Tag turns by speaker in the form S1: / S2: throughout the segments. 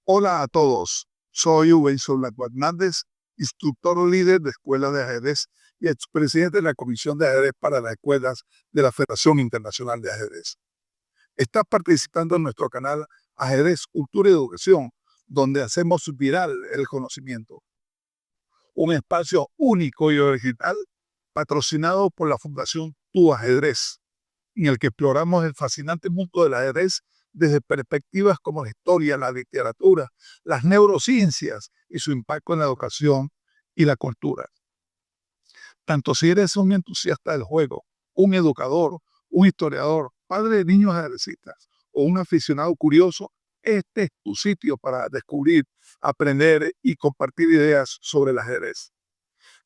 S1: Hola a todos, soy Wilson Blanco Hernández, instructor líder de escuelas de ajedrez y expresidente de la Comisión de Ajedrez para las Escuelas de la Federación Internacional de Ajedrez. Estás participando en nuestro canal Ajedrez, Cultura y Educación, donde hacemos viral el conocimiento. Un espacio único y original patrocinado por la Fundación Tu Ajedrez, en el que exploramos el fascinante mundo del ajedrez desde perspectivas como la historia, la literatura, las neurociencias y su impacto en la educación y la cultura. Tanto si eres un entusiasta del juego, un educador, un historiador, padre de niños ajedrecistas o un aficionado curioso, este es tu sitio para descubrir, aprender y compartir ideas sobre el ajedrez.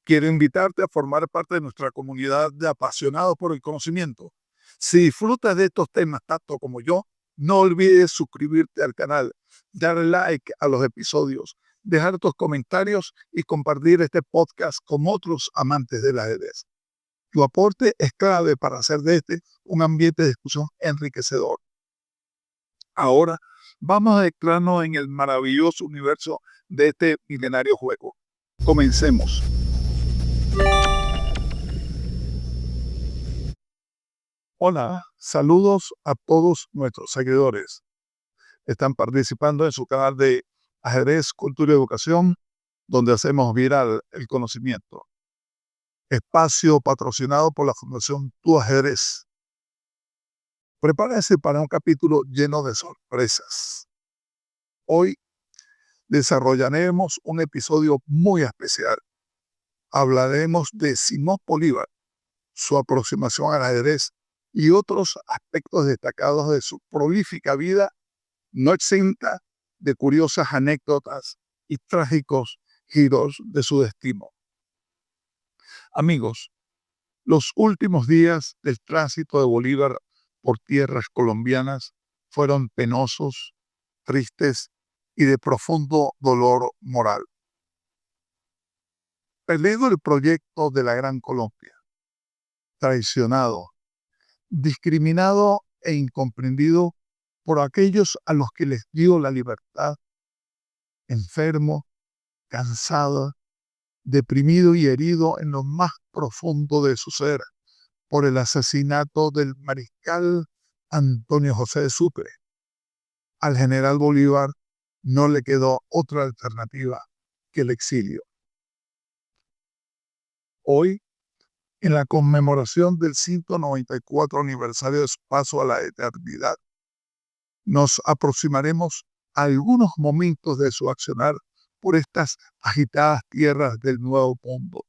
S1: Quiero invitarte a formar parte de nuestra comunidad de apasionados por el conocimiento. Si disfrutas de estos temas tanto como yo, no olvides suscribirte al canal, darle like a los episodios, dejar tus comentarios y compartir este podcast con otros amantes del ajedrez. Tu aporte es clave para hacer de este un ambiente de discusión enriquecedor. Ahora vamos a adentrarnos en el maravilloso universo de este milenario juego. Comencemos. Hola, saludos a todos nuestros seguidores. Están participando en su canal de Ajedrez, Cultura y Educación, donde hacemos viral el conocimiento. Espacio patrocinado por la Fundación Tu Ajedrez. Prepárese para un capítulo lleno de sorpresas. Hoy desarrollaremos un episodio muy especial. Hablaremos de Simón Bolívar, su aproximación al ajedrez y otros aspectos destacados de su prolífica vida, no exenta de curiosas anécdotas y trágicos giros de su destino. Amigos, los últimos días del tránsito de Bolívar por tierras colombianas fueron penosos, tristes y de profundo dolor moral. Perdido el proyecto de la Gran Colombia, traicionado, discriminado e incomprendido por aquellos a los que les dio la libertad, enfermo, cansado, deprimido y herido en lo más profundo de su ser por el asesinato del mariscal Antonio José de Sucre. Al general Bolívar no le quedó otra alternativa que el exilio. Hoy, en la conmemoración del 194 aniversario de su paso a la eternidad, nos aproximaremos a algunos momentos de su accionar por estas agitadas tierras del Nuevo Mundo.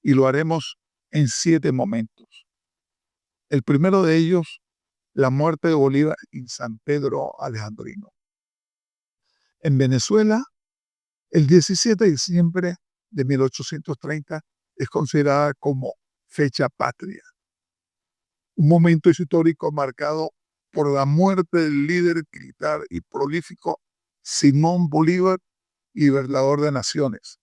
S1: Y lo haremos en 7 momentos. El primero de ellos, la muerte de Bolívar en San Pedro Alejandrino. En Venezuela, el 17 de diciembre de 1830 es considerada como fecha patria. Un momento histórico marcado por la muerte del líder militar y prolífico Simón Bolívar, libertador de naciones,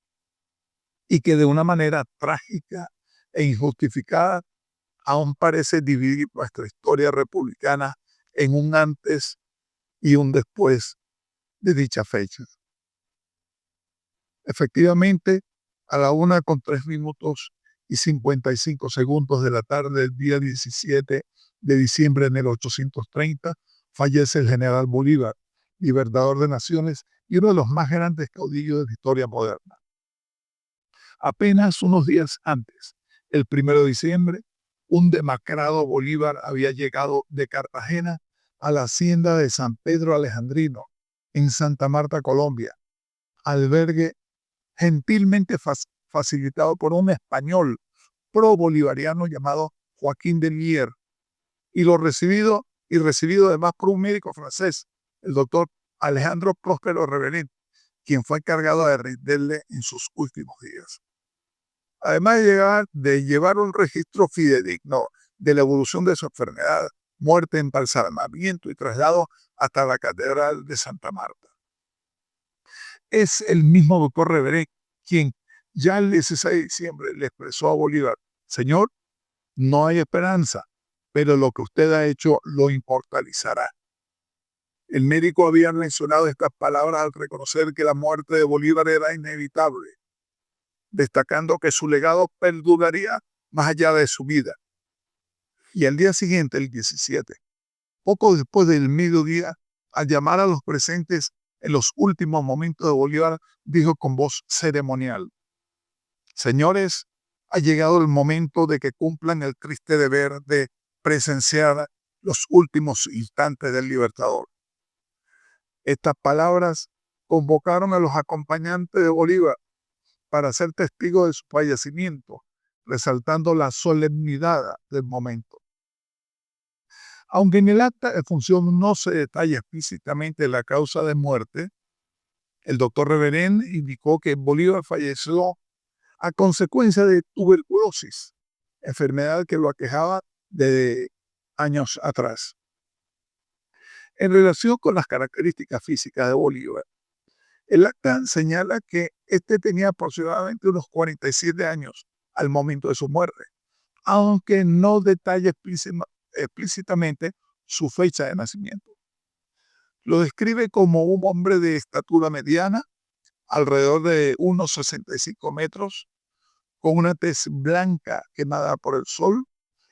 S1: y que de una manera trágica e injustificada aún parece dividir nuestra historia republicana en un antes y un después de dicha fecha. Efectivamente, a la 1:03:55 de la tarde del día 17 de diciembre de 1830, fallece el general Bolívar, libertador de naciones y uno de los más grandes caudillos de la historia moderna. Apenas unos días antes, el 1 de diciembre, un demacrado Bolívar había llegado de Cartagena a la hacienda de San Pedro Alejandrino, en Santa Marta, Colombia, albergue gentilmente facilitado por un español pro-bolivariano llamado Joaquín de Mier, y recibido además por un médico francés, el doctor Alejandro Próspero Reverén, quien fue encargado de atenderle en sus últimos días. Además de llevar un registro fidedigno de la evolución de su enfermedad, muerte, embalsamamiento y traslado hasta la Catedral de Santa Marta. Es el mismo doctor Reverén quien ya el 16 de diciembre le expresó a Bolívar: Señor, no hay esperanza, pero lo que usted ha hecho lo inmortalizará. El médico había mencionado estas palabras al reconocer que la muerte de Bolívar era inevitable, destacando que su legado perduraría más allá de su vida. Y al día siguiente, el 17, poco después del mediodía, al llamar a los presentes en los últimos momentos de Bolívar, dijo con voz ceremonial: señores, ha llegado el momento de que cumplan el triste deber de presenciar los últimos instantes del Libertador. Estas palabras convocaron a los acompañantes de Bolívar para ser testigos de su fallecimiento, resaltando la solemnidad del momento. Aunque en el acta de función no se detalla explícitamente la causa de muerte, el doctor Reverén indicó que Bolívar falleció a consecuencia de tuberculosis, enfermedad que lo aquejaba desde años atrás. En relación con las características físicas de Bolívar, el acta señala que este tenía aproximadamente unos 47 años al momento de su muerte, aunque no detalla explícitamente su fecha de nacimiento. Lo describe como un hombre de estatura mediana, alrededor de unos 65 metros, con una tez blanca quemada por el sol,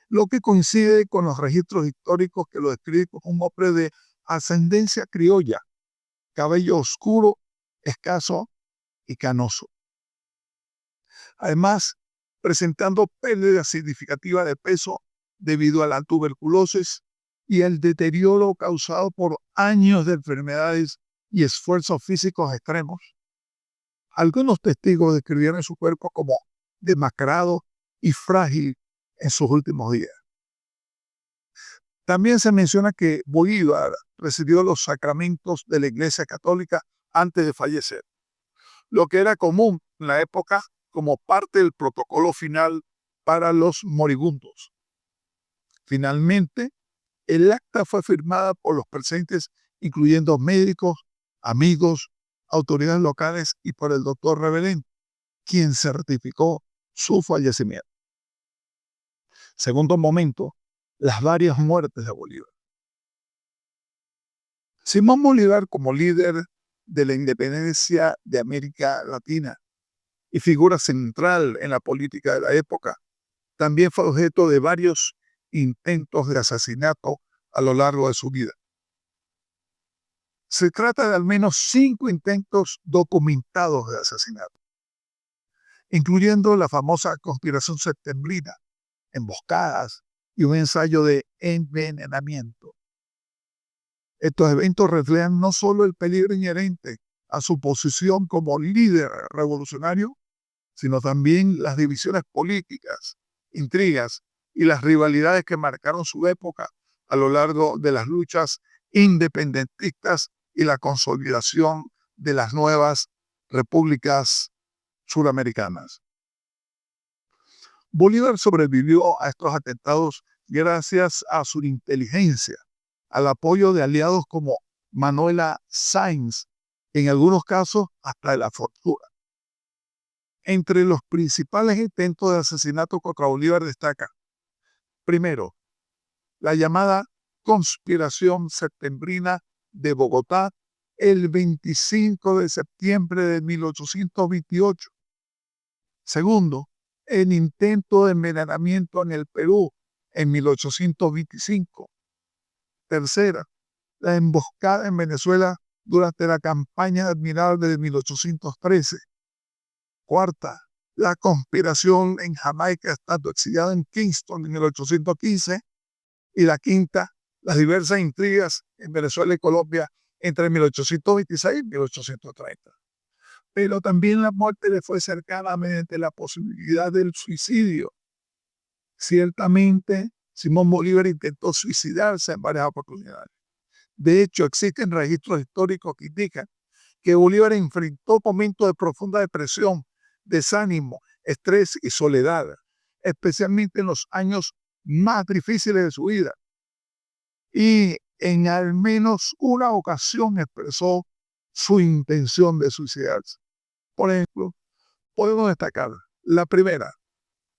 S1: lo que coincide con los registros históricos que lo describen como un hombre de ascendencia criolla, cabello oscuro, escaso y canoso. Además, presentando pérdida significativa de peso debido a la tuberculosis y el deterioro causado por años de enfermedades y esfuerzos físicos extremos. Algunos testigos describieron su cuerpo como demacrado y frágil en sus últimos días. También se menciona que Bolívar recibió los sacramentos de la Iglesia Católica antes de fallecer, lo que era común en la época como parte del protocolo final para los moribundos. Finalmente, el acta fue firmada por los presentes, incluyendo médicos, amigos, autoridades locales y por el doctor Reverén, quien certificó su fallecimiento. Segundo momento, las varias muertes de Bolívar. Simón Bolívar, como líder de la independencia de América Latina y figura central en la política de la época, también fue objeto de varios intentos de asesinato a lo largo de su vida. Se trata de al menos 5 intentos documentados de asesinato, incluyendo la famosa conspiración septembrina, emboscadas y un ensayo de envenenamiento. Estos eventos reflejan no solo el peligro inherente a su posición como líder revolucionario, sino también las divisiones políticas, intrigas y las rivalidades que marcaron su época a lo largo de las luchas independentistas y la consolidación de las nuevas repúblicas suramericanas. Bolívar sobrevivió a estos atentados gracias a su inteligencia, al apoyo de aliados como Manuela Sáenz, en algunos casos hasta de la fortuna. Entre los principales intentos de asesinato contra Bolívar destaca, primero, la llamada conspiración septembrina de Bogotá el 25 de septiembre de 1828. Segundo, el intento de envenenamiento en el Perú en 1825. Tercera, la emboscada en Venezuela durante la campaña admirable de 1813. Cuarta, la conspiración en Jamaica estando exiliada en Kingston en 1815. Y la quinta, las diversas intrigas en Venezuela y Colombia entre 1826 y 1830. Pero también la muerte le fue cercana mediante la posibilidad del suicidio. Ciertamente, Simón Bolívar intentó suicidarse en varias oportunidades. De hecho, existen registros históricos que indican que Bolívar enfrentó momentos de profunda depresión, desánimo, estrés y soledad, especialmente en los años más difíciles de su vida. Y en al menos una ocasión expresó su intención de suicidarse. Por ejemplo, podemos destacar la primera,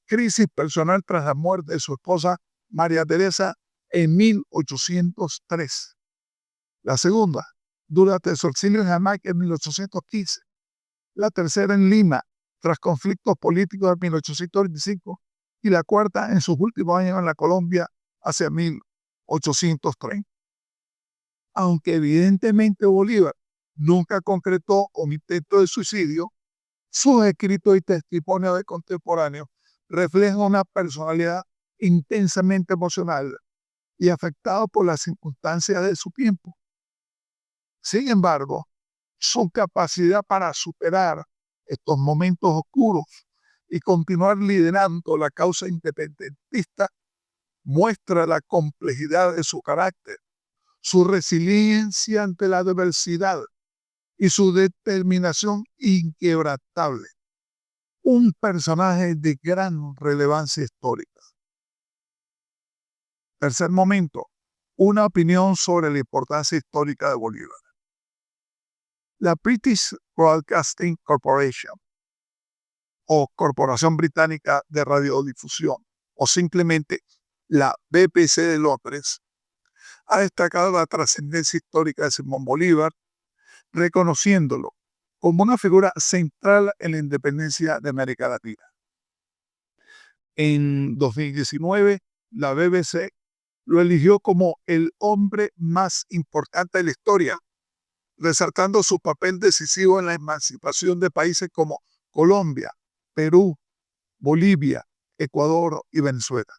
S1: crisis personal tras la muerte de su esposa María Teresa en 1803. La segunda, durante su exilio en Jamaica en 1815. La tercera en Lima, tras conflictos políticos en 1825. Y la cuarta en sus últimos años en la Colombia hacia 1830. Aunque evidentemente Bolívar nunca concretó un intento de suicidio, sus escritos y testimonios de contemporáneos reflejan una personalidad intensamente emocional y afectado por las circunstancias de su tiempo. Sin embargo, su capacidad para superar estos momentos oscuros y continuar liderando la causa independentista muestra la complejidad de su carácter, su resiliencia ante la adversidad y su determinación inquebrantable. Un personaje de gran relevancia histórica. Tercer momento, una opinión sobre la importancia histórica de Bolívar. La British Broadcasting Corporation, o Corporación Británica de Radiodifusión, o simplemente la BBC de Londres, ha destacado la trascendencia histórica de Simón Bolívar, reconociéndolo como una figura central en la independencia de América Latina. En 2019, la BBC lo eligió como el hombre más importante de la historia, resaltando su papel decisivo en la emancipación de países como Colombia, Perú, Bolivia, Ecuador y Venezuela.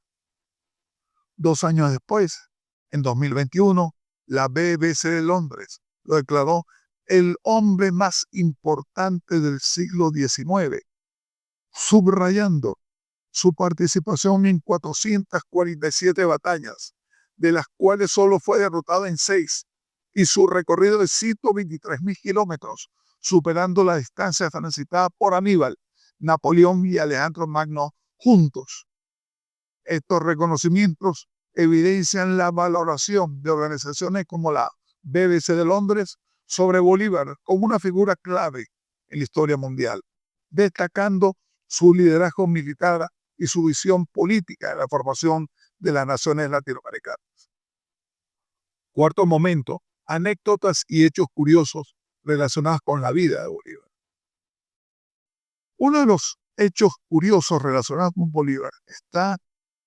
S1: 2 años después, en 2021, la BBC de Londres lo declaró el hombre más importante del siglo XIX, subrayando su participación en 447 batallas, de las cuales solo fue derrotado en 6, y su recorrido de 123.000 kilómetros, superando la distancia transitada por Aníbal, Napoleón y Alejandro Magno juntos. Estos reconocimientos evidencian la valoración de organizaciones como la BBC de Londres sobre Bolívar como una figura clave en la historia mundial, destacando su liderazgo militar y su visión política en la formación de las naciones latinoamericanas. Cuarto momento, anécdotas y hechos curiosos relacionados con la vida de Bolívar. Uno de los hechos curiosos relacionados con Bolívar está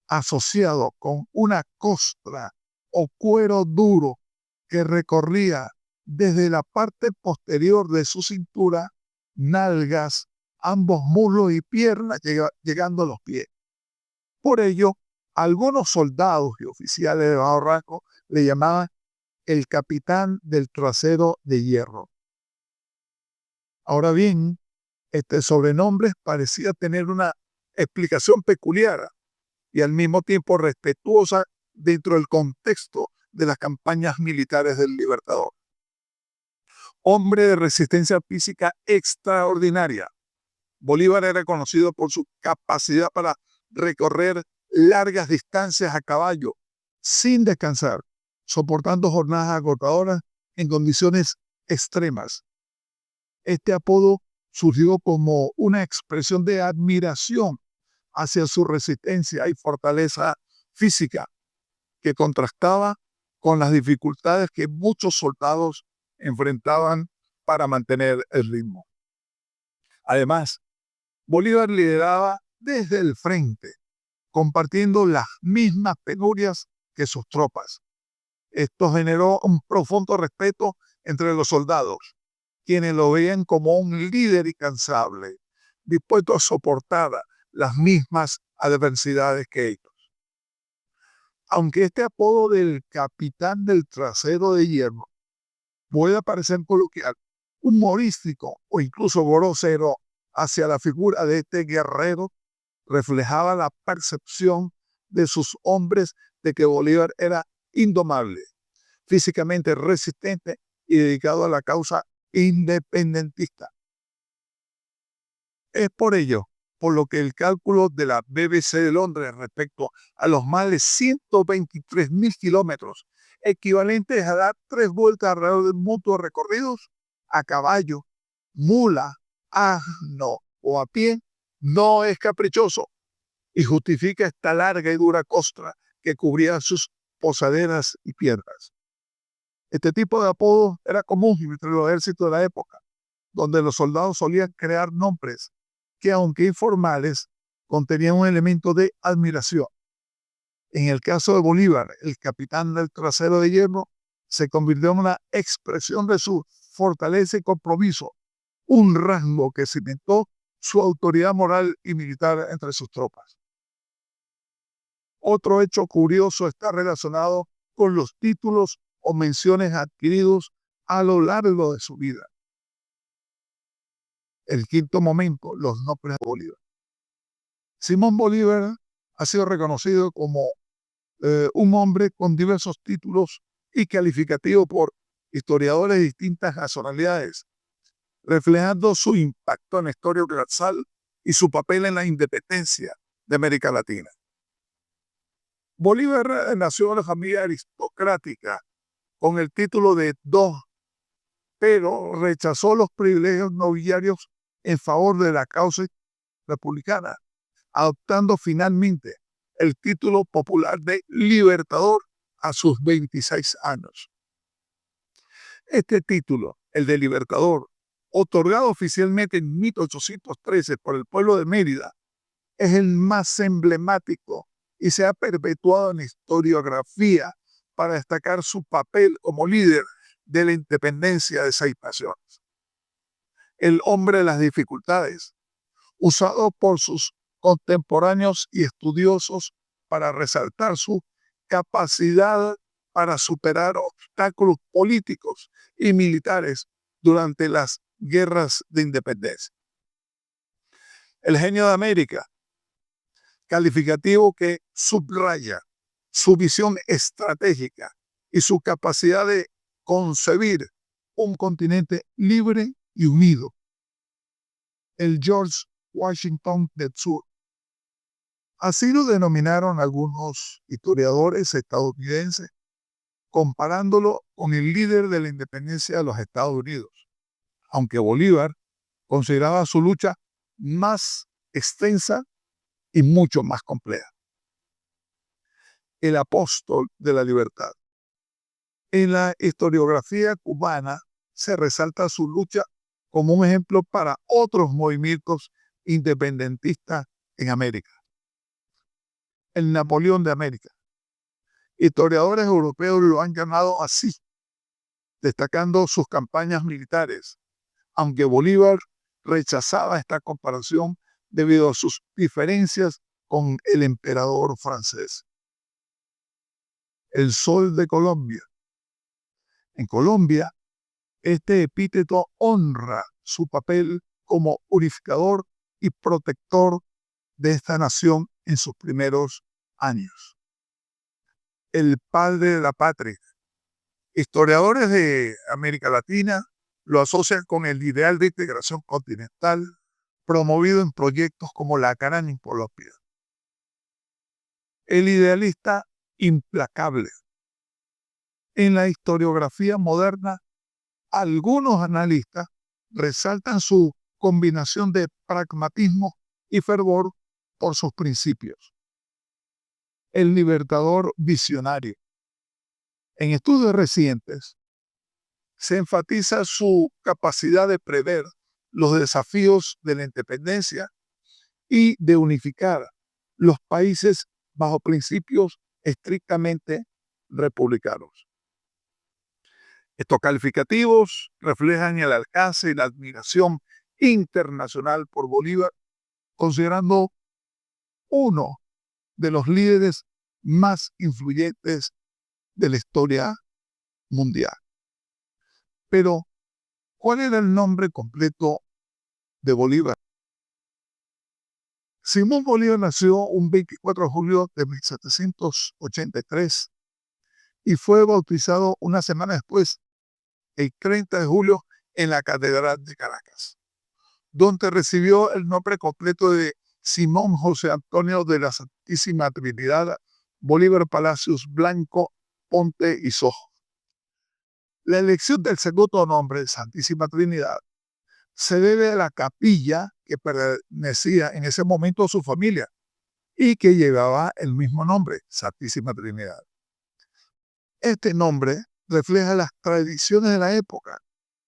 S1: asociado con una costra o cuero duro que recorría desde la parte posterior de su cintura, nalgas, ambos muslos y piernas, llegando a los pies. Por ello, algunos soldados y oficiales de bajo rango le llamaban el capitán del trasero de hierro. Ahora bien, este sobrenombre parecía tener una explicación peculiar y al mismo tiempo respetuosa dentro del contexto de las campañas militares del Libertador. Hombre de resistencia física extraordinaria, Bolívar era conocido por su capacidad para recorrer largas distancias a caballo sin descansar, soportando jornadas agotadoras en condiciones extremas. Este apodo surgió como una expresión de admiración hacia su resistencia y fortaleza física, que contrastaba con las dificultades que muchos soldados enfrentaban para mantener el ritmo. Además, Bolívar lideraba desde el frente, compartiendo las mismas penurias que sus tropas. Esto generó un profundo respeto entre los soldados, quienes lo veían como un líder incansable, dispuesto a soportar las mismas adversidades que ellos. Aunque este apodo del capitán del trasero de hierro puede parecer coloquial, humorístico o incluso grosero hacia la figura de este guerrero, reflejaba la percepción de sus hombres de que Bolívar era indomable, físicamente resistente y dedicado a la causa independentista. Es por ello por lo que el cálculo de la BBC de Londres respecto a los más de 123.000 kilómetros, equivalentes a dar 3 vueltas alrededor del mundo recorridos a caballo, mula, asno o a pie, no es caprichoso y justifica esta larga y dura costra que cubría sus posaderas y piernas. Este tipo de apodos era común entre los ejércitos de la época, donde los soldados solían crear nombres que, aunque informales, contenían un elemento de admiración. En el caso de Bolívar, el capitán del trasero de hierro se convirtió en una expresión de su fortaleza y compromiso, un rasgo que cimentó su autoridad moral y militar entre sus tropas. Otro hecho curioso está relacionado con los títulos o menciones adquiridos a lo largo de su vida. El quinto momento, los nombres de Bolívar. Simón Bolívar ha sido reconocido como un hombre con diversos títulos y calificativos por historiadores de distintas nacionalidades, reflejando su impacto en la historia universal y su papel en la independencia de América Latina. Bolívar nació en una familia aristocrática con el título de Don, pero rechazó los privilegios nobiliarios en favor de la causa republicana, adoptando finalmente el título popular de Libertador a sus 26 años. Este título, el de Libertador, otorgado oficialmente en 1813 por el pueblo de Mérida, es el más emblemático y se ha perpetuado en la historiografía para destacar su papel como líder de la independencia de 6 naciones. El hombre de las dificultades, usado por sus contemporáneos y estudiosos para resaltar su capacidad para superar obstáculos políticos y militares durante las guerras de independencia. El genio de América, calificativo que subraya su visión estratégica y su capacidad de concebir un continente libre y unido. El George Washington del Sur. Así lo denominaron algunos historiadores estadounidenses, comparándolo con el líder de la independencia de los Estados Unidos, aunque Bolívar consideraba su lucha más extensa y mucho más compleja. El apóstol de la libertad. En la historiografía cubana se resalta su lucha como un ejemplo para otros movimientos independentistas en América. El Napoleón de América. Historiadores europeos lo han llamado así, destacando sus campañas militares, aunque Bolívar rechazaba esta comparación debido a sus diferencias con el emperador francés. El Sol de Colombia. En Colombia, este epíteto honra su papel como unificador y protector de esta nación en sus primeros años. El padre de la patria. Historiadores de América Latina lo asocian con el ideal de integración continental promovido en proyectos como la Gran en Colombia. El idealista implacable. En la historiografía moderna, algunos analistas resaltan su combinación de pragmatismo y fervor por sus principios. El libertador visionario. En estudios recientes, se enfatiza su capacidad de prever los desafíos de la independencia y de unificar los países bajo principios estrictamente republicanos. Estos calificativos reflejan el alcance y la admiración internacional por Bolívar, considerando uno de los líderes más influyentes de la historia mundial. Pero, ¿cuál era el nombre completo de Bolívar? Simón Bolívar nació un 24 de julio de 1783 y fue bautizado una semana después, el 30 de julio, en la Catedral de Caracas, donde recibió el nombre completo de Simón José Antonio de la Santísima Trinidad Bolívar Palacios Blanco, Ponte y Sojo. La elección del segundo nombre, Santísima Trinidad, se debe a la capilla que pertenecía en ese momento a su familia y que llevaba el mismo nombre, Santísima Trinidad. Este nombre refleja las tradiciones de la época,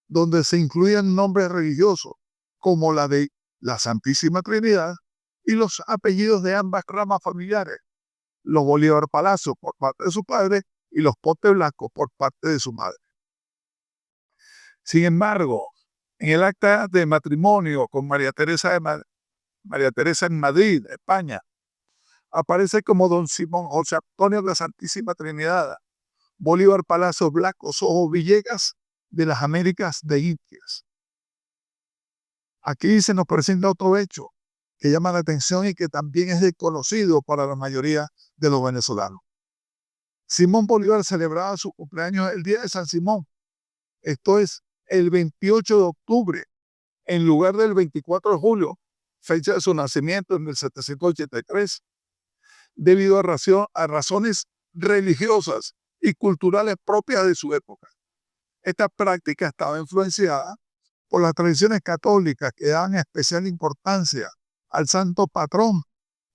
S1: donde se incluían nombres religiosos, como la de la Santísima Trinidad, y los apellidos de ambas ramas familiares, los Bolívar Palacio por parte de su padre y los Ponte Blanco por parte de su madre. Sin embargo, en el acta de matrimonio con María Teresa en Madrid, España, aparece como don Simón José Antonio de la Santísima Trinidad, Bolívar Palacio Blanco Sojo Villegas de las Américas de Indias. Aquí se nos presenta otro hecho que llama la atención y que también es desconocido para la mayoría de los venezolanos. Simón Bolívar celebraba su cumpleaños el día de San Simón, esto es el 28 de octubre, en lugar del 24 de julio, fecha de su nacimiento en 1783, debido a razones religiosas y culturales propias de su época. Esta práctica estaba influenciada por las tradiciones católicas que daban especial importancia al santo patrón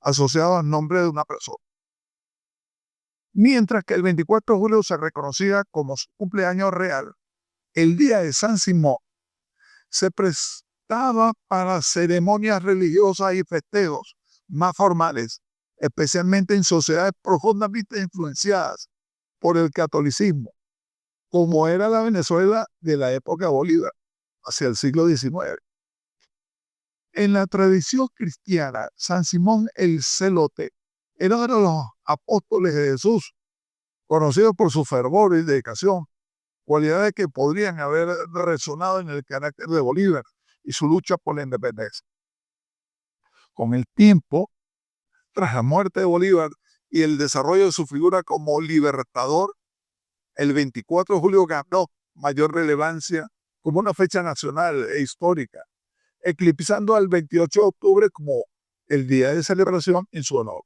S1: asociado al nombre de una persona. Mientras que el 24 de julio se reconocía como su cumpleaños real, el día de San Simón se prestaba para ceremonias religiosas y festejos más formales, especialmente en sociedades profundamente influenciadas por el catolicismo, como era la Venezuela de la época de Bolívar, hacia el siglo XIX. En la tradición cristiana, San Simón el Celote era uno de los apóstoles de Jesús, conocido por su fervor y dedicación, cualidades que podrían haber resonado en el carácter de Bolívar y su lucha por la independencia. Con el tiempo, tras la muerte de Bolívar y el desarrollo de su figura como libertador, el 24 de julio ganó mayor relevancia como una fecha nacional e histórica, eclipsando al 28 de octubre como el día de celebración en su honor.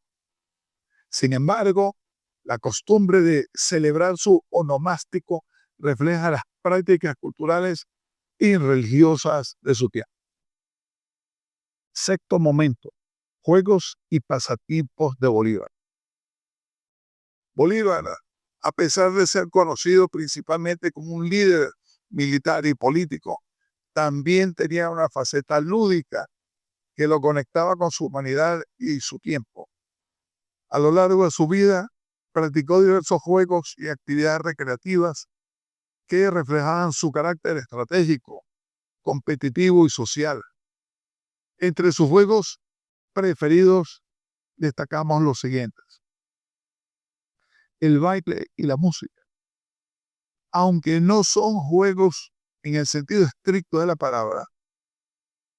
S1: Sin embargo, la costumbre de celebrar su onomástico refleja las prácticas culturales y religiosas de su tiempo. Sexto momento: juegos y pasatiempos de Bolívar. Bolívar, a pesar de ser conocido principalmente como un líder militar y político, también tenía una faceta lúdica que lo conectaba con su humanidad y su tiempo. A lo largo de su vida, practicó diversos juegos y actividades recreativas que reflejaban su carácter estratégico, competitivo y social. Entre sus juegos preferidos destacamos los siguientes: el baile y la música. Aunque no son juegos en el sentido estricto de la palabra,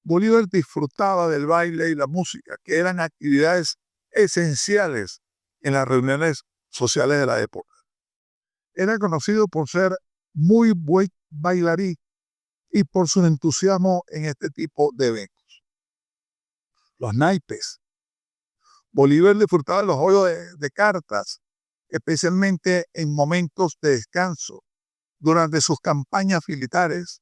S1: Bolívar disfrutaba del baile y la música, que eran actividades esenciales en las reuniones sociales de la época. Era conocido por ser muy buen bailarín y por su entusiasmo en este tipo de eventos. Los naipes. Bolívar disfrutaba de los juegos de cartas, especialmente en momentos de descanso. Durante sus campañas militares,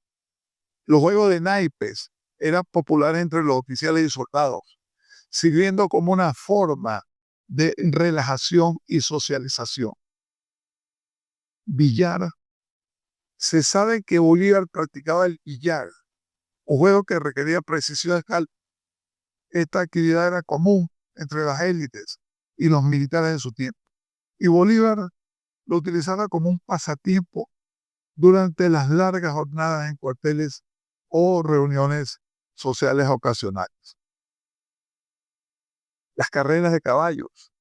S1: los juegos de naipes eran populares entre los oficiales y soldados, sirviendo como una forma de relajación y socialización. Billar. Se sabe que Bolívar practicaba el billar, un juego que requería precisión de cálculo. Esta actividad era común entre las élites y los militares de su tiempo, y Bolívar lo utilizaba como un pasatiempo durante las largas jornadas en cuarteles o reuniones sociales ocasionales. Las carreras de caballos.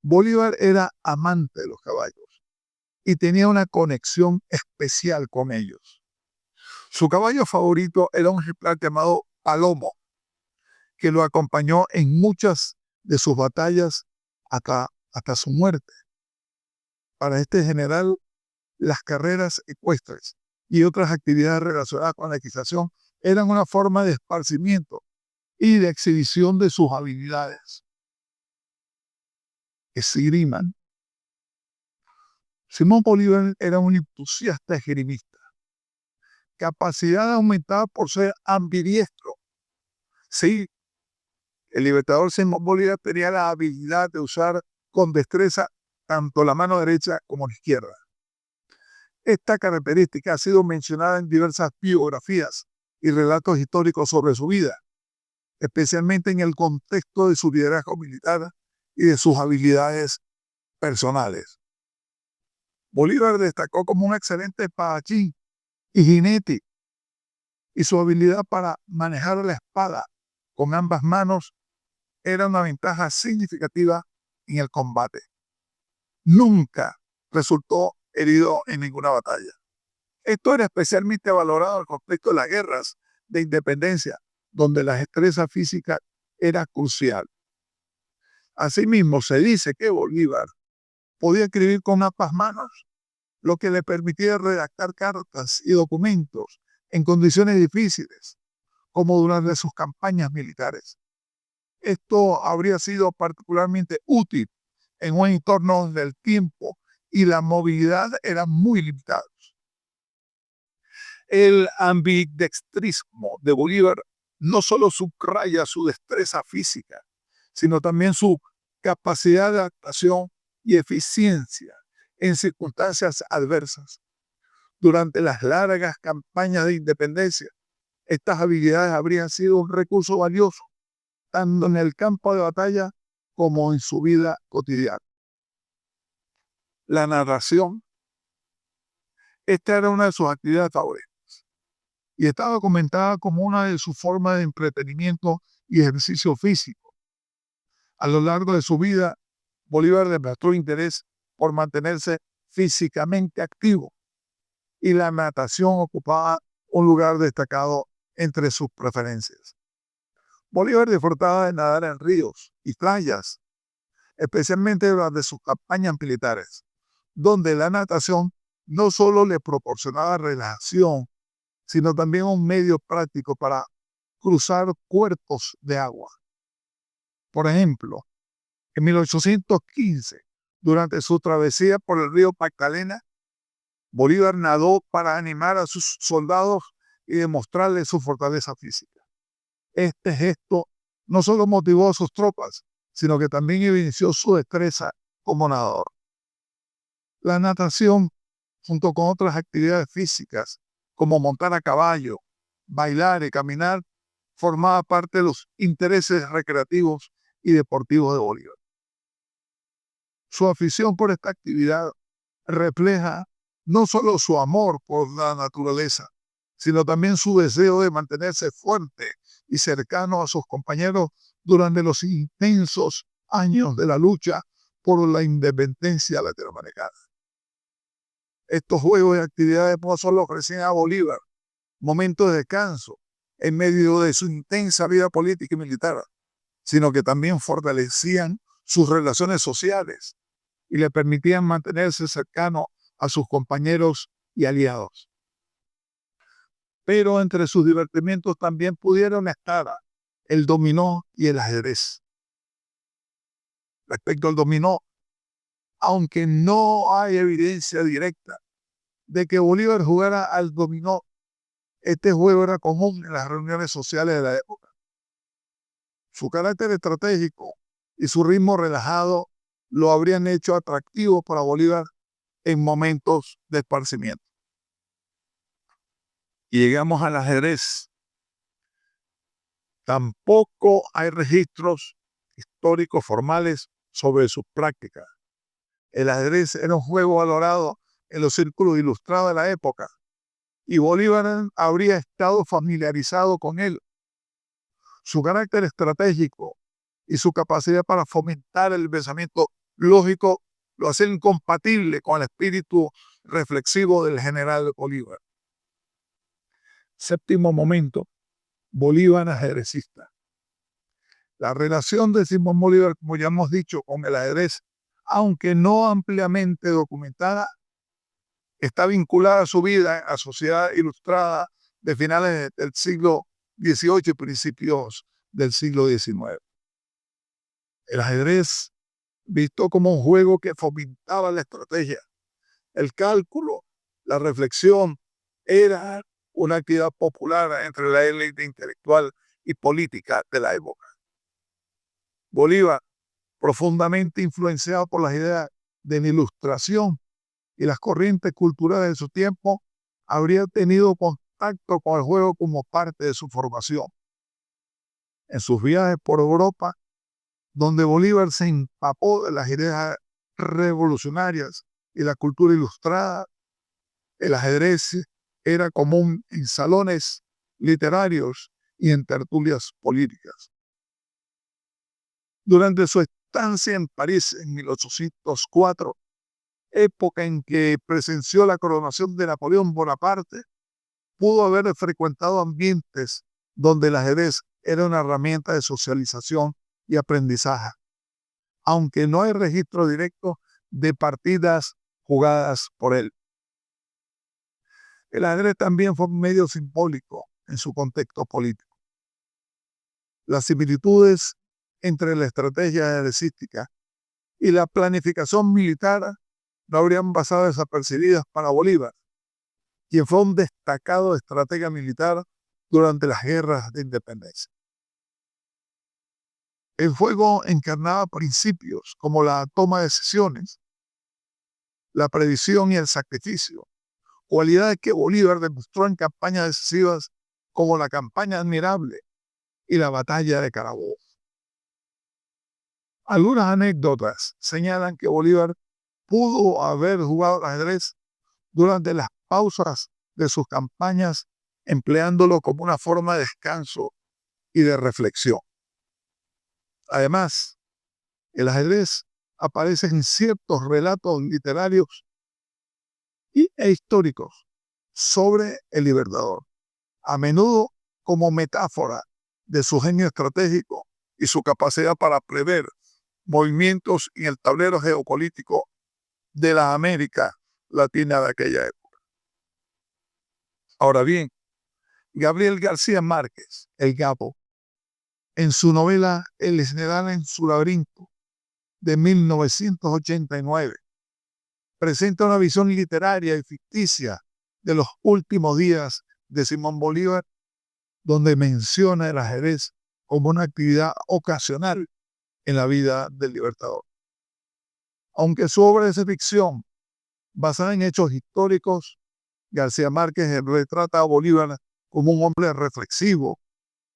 S1: Bolívar era amante de los caballos y tenía una conexión especial con ellos. Su caballo favorito era un ejemplar llamado Palomo, que lo acompañó en muchas de sus batallas hasta su muerte. Para este general, las carreras ecuestres y otras actividades relacionadas con la equitación eran una forma de esparcimiento y de exhibición de sus habilidades. Esgrima. Simón Bolívar era un entusiasta esgrimista, capacidad aumentada por ser ambidiestro. Sí, el libertador Simón Bolívar tenía la habilidad de usar con destreza tanto la mano derecha como la izquierda. Esta característica ha sido mencionada en diversas biografías y relatos históricos sobre su vida, especialmente en el contexto de su liderazgo militar y de sus habilidades personales. Bolívar destacó como un excelente espadachín y jinete, y su habilidad para manejar la espada con ambas manos era una ventaja significativa en el combate. Nunca resultó herido en ninguna batalla. Esto era especialmente valorado en el contexto de las guerras de independencia, donde la destreza física era crucial. Asimismo, se dice que Bolívar podía escribir con ambas manos, lo que le permitía redactar cartas y documentos en condiciones difíciles, como durante sus campañas militares. Esto habría sido particularmente útil en un entorno donde el tiempo y la movilidad eran muy limitados. El ambidextrismo de Bolívar no solo subraya su destreza física, sino también su capacidad de adaptación y eficiencia en circunstancias adversas. Durante las largas campañas de independencia, estas habilidades habrían sido un recurso valioso, tanto en el campo de batalla como en su vida cotidiana. La narración, esta era una de sus actividades favoritas y está documentada como una de sus formas de entretenimiento y ejercicio físico. A lo largo de su vida, Bolívar demostró interés por mantenerse físicamente activo y la natación ocupaba un lugar destacado entre sus preferencias. Bolívar disfrutaba de nadar en ríos y playas, especialmente durante sus campañas militares, donde la natación no solo le proporcionaba relajación, sino también un medio práctico para cruzar cuerpos de agua. Por ejemplo, en 1815, durante su travesía por el río Magdalena, Bolívar nadó para animar a sus soldados y demostrarles su fortaleza física. Este gesto no solo motivó a sus tropas, sino que también evidenció su destreza como nadador. La natación, junto con otras actividades físicas, como montar a caballo, bailar y caminar, formaba parte de los intereses recreativos y deportivos de Bolívar. Su afición por esta actividad refleja no solo su amor por la naturaleza, sino también su deseo de mantenerse fuerte y cercano a sus compañeros durante los intensos años de la lucha por la independencia latinoamericana. Estos juegos y actividades no solo ofrecían a Bolívar momentos de descanso en medio de su intensa vida política y militar, sino que también fortalecían sus relaciones sociales y le permitían mantenerse cercano a sus compañeros y aliados. Pero entre sus divertimientos también pudieron estar el dominó y el ajedrez. Respecto al dominó, aunque no hay evidencia directa de que Bolívar jugara al dominó, este juego era común en las reuniones sociales de la época. Su carácter estratégico y su ritmo relajado lo habrían hecho atractivo para Bolívar en momentos de esparcimiento. Y llegamos al ajedrez. Tampoco hay registros históricos formales sobre sus prácticas. El ajedrez era un juego valorado en los círculos ilustrados de la época y Bolívar habría estado familiarizado con él. Su carácter estratégico y su capacidad para fomentar el pensamiento lógico lo hacen incompatible con el espíritu reflexivo del general Bolívar. Séptimo momento, Bolívar ajedrecista. La relación de Simón Bolívar, como ya hemos dicho, con el ajedrez, aunque no ampliamente documentada, está vinculada a su vida a sociedad ilustrada de finales del siglo XVIII y principios del siglo XIX. El ajedrez, visto como un juego que fomentaba la estrategia, el cálculo, la reflexión, era una actividad popular entre la élite intelectual y política de la época. Bolívar, profundamente influenciado por las ideas de la Ilustración y las corrientes culturales de su tiempo, habría tenido contacto con el juego como parte de su formación. En sus viajes por Europa, donde Bolívar se empapó de las ideas revolucionarias y la cultura ilustrada, el ajedrez era común en salones literarios y en tertulias políticas. Durante su estancia en París en 1804, época en que presenció la coronación de Napoleón Bonaparte, pudo haber frecuentado ambientes donde el ajedrez era una herramienta de socialización y aprendizaje, aunque no hay registro directo de partidas jugadas por él. El ajedrez también fue un medio simbólico en su contexto político. Las similitudes entre la estrategia ajedrecística y la planificación militar no habrían pasado desapercibidas para Bolívar, quien fue un destacado estratega militar durante las guerras de independencia. El juego encarnaba principios como la toma de decisiones, la previsión y el sacrificio, cualidades que Bolívar demostró en campañas decisivas como la campaña admirable y la batalla de Carabobo. Algunas anécdotas señalan que Bolívar pudo haber jugado al ajedrez durante las pausas de sus campañas, empleándolo como una forma de descanso y de reflexión. Además, el ajedrez aparece en ciertos relatos literarios e históricos sobre el Libertador, a menudo como metáfora de su genio estratégico y su capacidad para prever movimientos en el tablero geopolítico de la América Latina de aquella época. Ahora bien, Gabriel García Márquez, el Gapo, en su novela El Esmeralda en su laberinto, de 1989, presenta una visión literaria y ficticia de los últimos días de Simón Bolívar, donde menciona el ajedrez como una actividad ocasional en la vida del Libertador. Aunque su obra es de ficción, basada en hechos históricos, García Márquez retrata a Bolívar como un hombre reflexivo,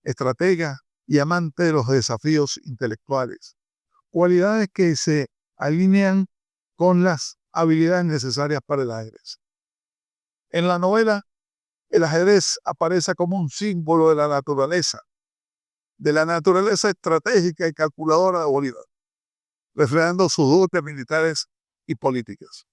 S1: estratega y amante de los desafíos intelectuales, cualidades que se alinean con las habilidades necesarias para el ajedrez. En la novela, el ajedrez aparece como un símbolo de la naturaleza estratégica y calculadora de Bolívar, reflejando sus dotes militares y políticas.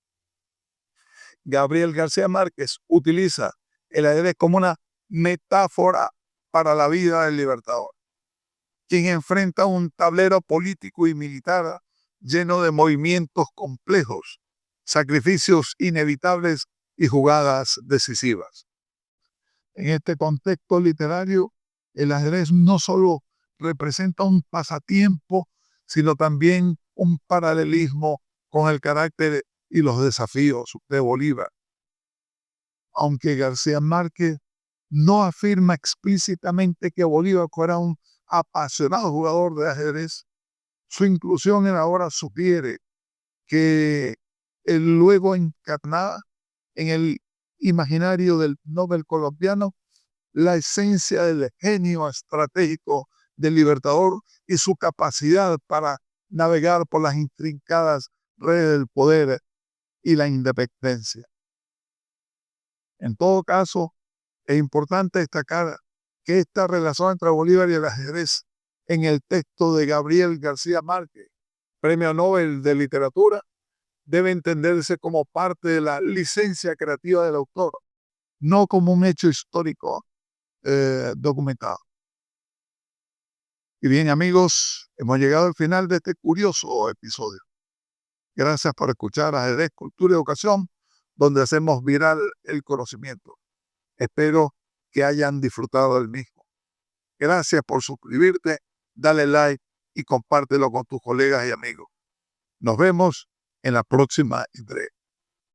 S1: Gabriel García Márquez utiliza el ajedrez como una metáfora para la vida del Libertador, quien enfrenta un tablero político y militar lleno de movimientos complejos, sacrificios inevitables y jugadas decisivas. En este contexto literario, el ajedrez no solo representa un pasatiempo, sino también un paralelismo con el carácter y los desafíos de Bolívar. Aunque García Márquez no afirma explícitamente que Bolívar fuera un apasionado jugador de ajedrez, su inclusión en la obra sugiere que él luego encarnaba en el imaginario del Nobel colombiano la esencia del genio estratégico del Libertador y su capacidad para navegar por las intrincadas redes del poder y la independencia. En todo caso, es importante destacar que esta relación entre Bolívar y el ajedrez en el texto de Gabriel García Márquez, Premio Nobel de Literatura, debe entenderse como parte de la licencia creativa del autor, no como un hecho histórico documentado. Y bien, amigos, hemos llegado al final de este curioso episodio. Gracias por escuchar Ajedrez, Cultura y Educación, donde hacemos viral el conocimiento. Espero que hayan disfrutado del mismo. Gracias por suscribirte, dale like y compártelo con tus colegas y amigos. Nos vemos en la próxima entrega.